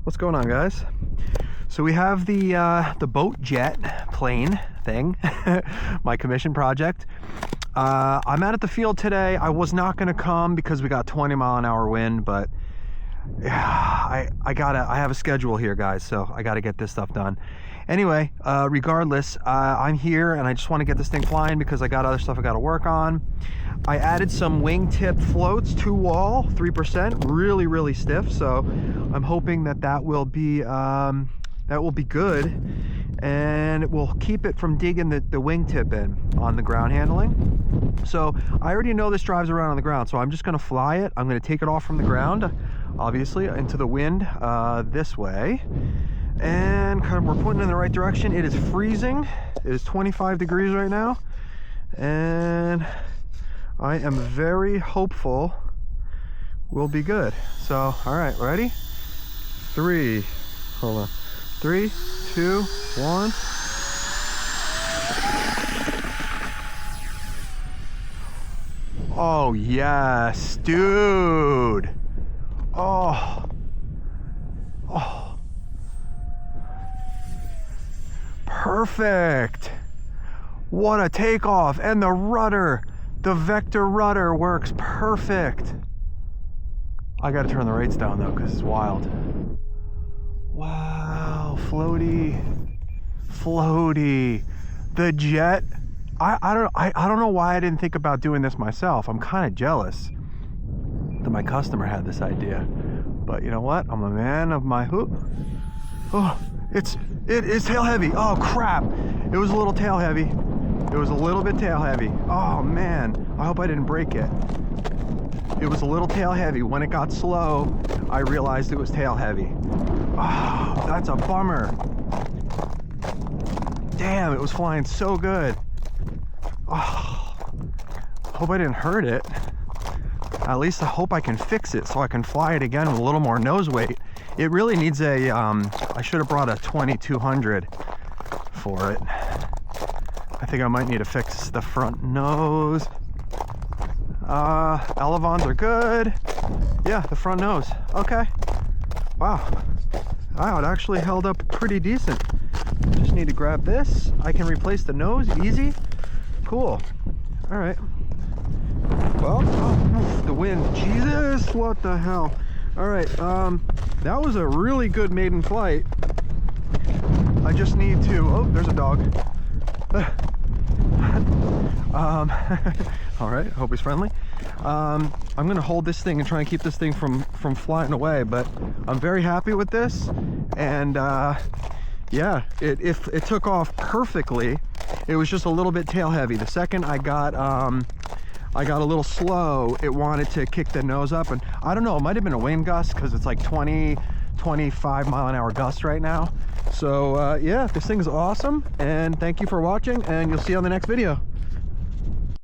What's going on, guys? So we have the boat jet plane thing, my commission project. I'm out at the field today. I was not going to come because we got 20-mile-an-hour wind, but I have a schedule here, guys, so I got to get this stuff done. Anyway, regardless, I'm here and I just want to get this thing flying because I got other stuff I got to work on. I added some wingtip floats to wall, 3%, really stiff. So I'm hoping that will be good, and it will keep it from digging the wingtip in on the ground handling. So I already know this drives around on the ground, so I'm just going to fly it. I'm going to take it off from the ground, obviously, into the wind this way. And kind of we're putting it in the right direction. It is freezing. It is 25 degrees right now. And I am very hopeful we'll be good. So, all right, ready? 3, 2, 1. Oh, yes, dude. Oh. Perfect. What a takeoff. And the rudder, the vector rudder works perfect. I gotta turn the rates down though because it's wild. Wow, floaty. The jet. I don't know why I didn't think about doing this myself. I'm kind of jealous that my customer had this idea, but you know what, I'm a man of my hoop. Oh, it is tail heavy. Oh crap, it was a little tail heavy. It was a little bit tail heavy. Oh man, I hope I didn't break it. It was a little tail heavy. When it got slow, I realized it was tail heavy. Oh, that's a bummer. Damn, it was flying so good. Oh, hope I didn't hurt it. At least I hope I can fix it so I can fly it again with a little more nose weight. It really needs a, I should have brought a 2200 for it. I think I might need to fix the front nose. Elevons are good. Yeah, the front nose. Okay. Wow. Wow, it actually held up pretty decent. Just need to grab this. I can replace the nose, easy. Cool. All right. Well, oh, the wind. Jesus, what the hell? All right, that was a really good maiden flight. I just need to, oh, there's a dog. All right, hope he's friendly. I'm gonna hold this thing and try and keep this thing from flying away, but I'm very happy with this. And yeah, it took off perfectly. It was just a little bit tail heavy. The second I got a little slow, it wanted to kick the nose up, and I don't know, it might have been a wind gust because it's like 25 mile an hour gust right now. So yeah, this thing is awesome, and thank you for watching, and you'll see you on the next video.